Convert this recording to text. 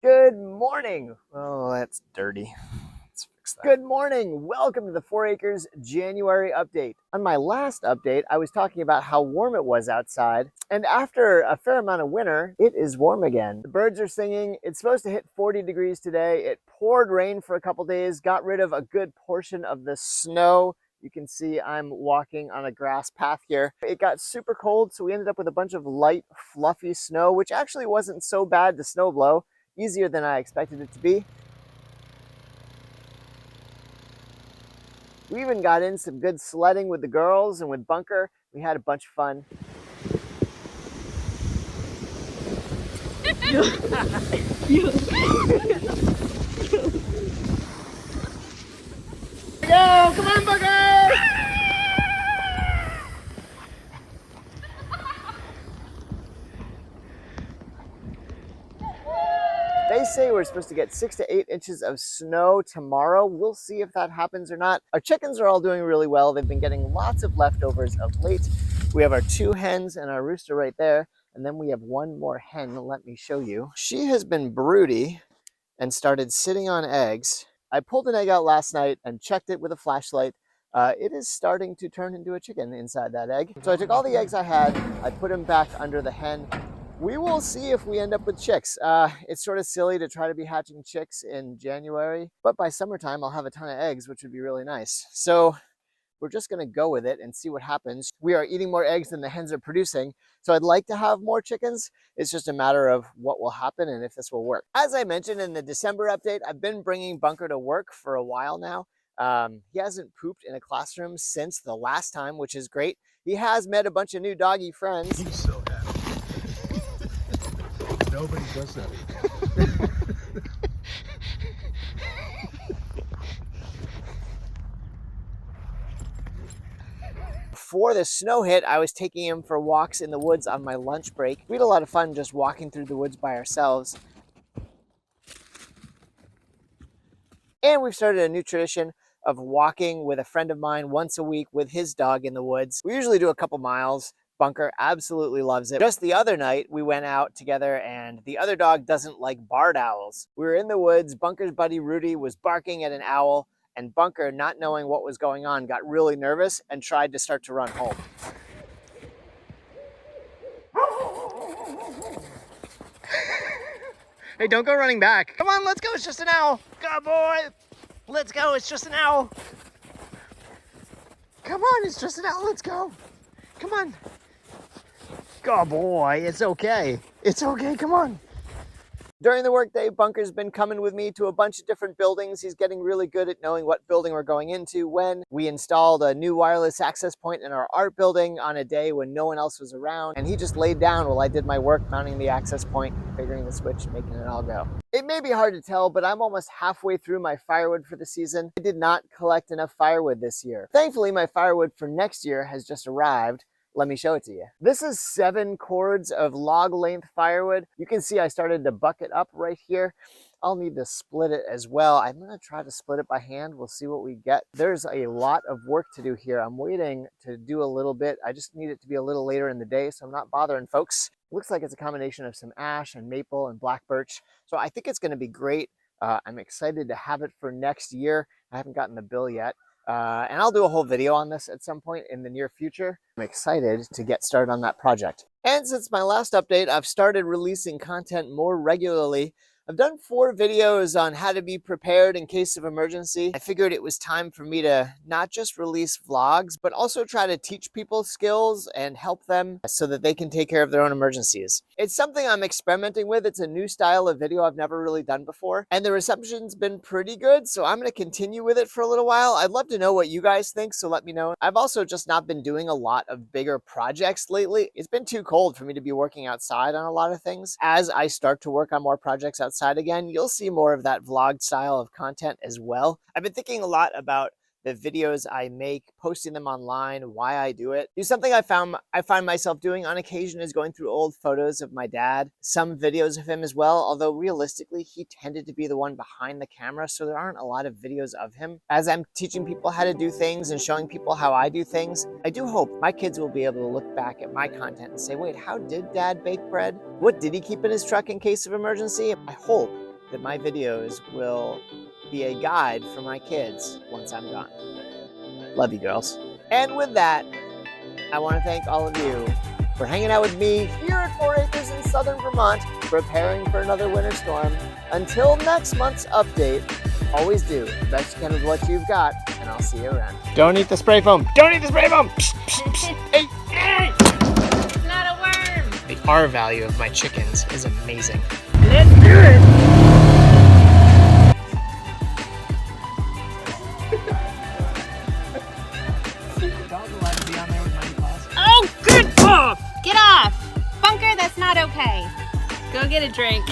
Good morning. Oh, that's dirty. Let's fix that. Good morning. Welcome to the 4 Acres January update. On my last update, I was talking about how warm it was outside. And after a fair amount of winter, it is warm again. The birds are singing. It's supposed to hit 40 degrees today. It poured rain for a couple days, got rid of a good portion of the snow. You can see I'm walking on a grass path here. It got super cold, so we ended up with a bunch of light, fluffy snow, which actually wasn't so bad to snow blow. Easier than I expected it to be. We even got in some good sledding with the girls and with Bunker. We had a bunch of fun. Go! Come on, Bunker! They say we're supposed to get 6 to 8 inches of snow tomorrow. We'll see if that happens or not. Our chickens are all doing really well. They've been getting lots of leftovers of late. We have our 2 hens and our rooster right there. And then we have one more hen. Let me show you. She has been broody and started sitting on eggs. I pulled an egg out last night and checked it with a flashlight. It is starting to turn into a chicken inside that egg. So I took all the eggs I had, I put them back under the hen. We will see if we end up with chicks. It's sort of silly to try to be hatching chicks in January, but by summertime I'll have a ton of eggs, which would be really nice. So we're just gonna go with it and see what happens. We are eating more eggs than the hens are producing, so I'd like to have more chickens. It's just a matter of what will happen and if this will work. As I mentioned in the December update, I've been bringing Bunker to work for a while now. He hasn't pooped in a classroom since the last time, which is great. He has met a bunch of new doggy friends. He's so happy. Nobody does that. Before the snow hit, I was taking him for walks in the woods on my lunch break. We had a lot of fun just walking through the woods by ourselves. And we've started a new tradition of walking with a friend of mine once a week with his dog in the woods. We usually do a couple miles. Bunker absolutely loves it. Just the other night, we went out together and the other dog doesn't like barred owls. We were in the woods. Bunker's buddy Rudy was barking at an owl, and Bunker, not knowing what was going on, got really nervous and tried to start to run home. Hey, don't go running back. Come on, let's go. It's just an owl. Good boy. Let's go. It's just an owl. Come on, it's just an owl. Let's go. Come on. Good boy. It's okay. It's okay. Come on. During the workday, Bunker's been coming with me to a bunch of different buildings. He's getting really good at knowing what building we're going into when. We installed a new wireless access point in our art building on a day when no one else was around, and he just laid down while I did my work mounting the access point, configuring the switch, making it all go. It may be hard to tell, but I'm almost halfway through my firewood for the season. I did not collect enough firewood this year. Thankfully, my firewood for next year has just arrived. Let me show it to you. This is 7 cords of log length firewood. You can see I started to bucket up right here. I'll need to split it as well. I'm gonna try to split it by hand. We'll see what we get. There's a lot of work to do here. I'm waiting to do a little bit. I just need it to be a little later in the day, so I'm not bothering folks. Looks like it's a combination of some ash and maple and black birch. So I think it's gonna be great. I'm excited to have it for next year. I haven't gotten the bill yet. And I'll do a whole video on this at some point in the near future. I'm excited to get started on that project. And since my last update, I've started releasing content more regularly. I've done 4 videos on how to be prepared in case of emergency. I figured it was time for me to not just release vlogs, but also try to teach people skills and help them so that they can take care of their own emergencies. It's something I'm experimenting with. It's a new style of video I've never really done before, and the reception's been pretty good, so I'm gonna continue with it for a little while. I'd love to know what you guys think, so let me know. I've also just not been doing a lot of bigger projects lately. It's been too cold for me to be working outside on a lot of things. As I start to work on more projects outside again, you'll see more of that vlog style of content as well. I've been thinking a lot about the videos I make, posting them online, why I do it. Something I find myself doing on occasion is going through old photos of my dad, some videos of him as well, although realistically he tended to be the one behind the camera, so there aren't a lot of videos of him. As I'm teaching people how to do things and showing people how I do things, I do hope my kids will be able to look back at my content and say, wait, how did Dad bake bread? What did he keep in his truck in case of emergency? I hope that my videos will be a guide for my kids once I'm gone. Love you, girls. And with that, I want to thank all of you for hanging out with me here at 4 Acres in southern Vermont, preparing for another winter storm. Until next month's update, always do the best you can with what you've got, and I'll see you around. Don't eat the spray foam. Don't eat the spray foam. Hey, hey. It's not a worm. The R value of my chickens is amazing. Let's do it. Oh, good off! Get off! Bunker, that's not okay. Go get a drink.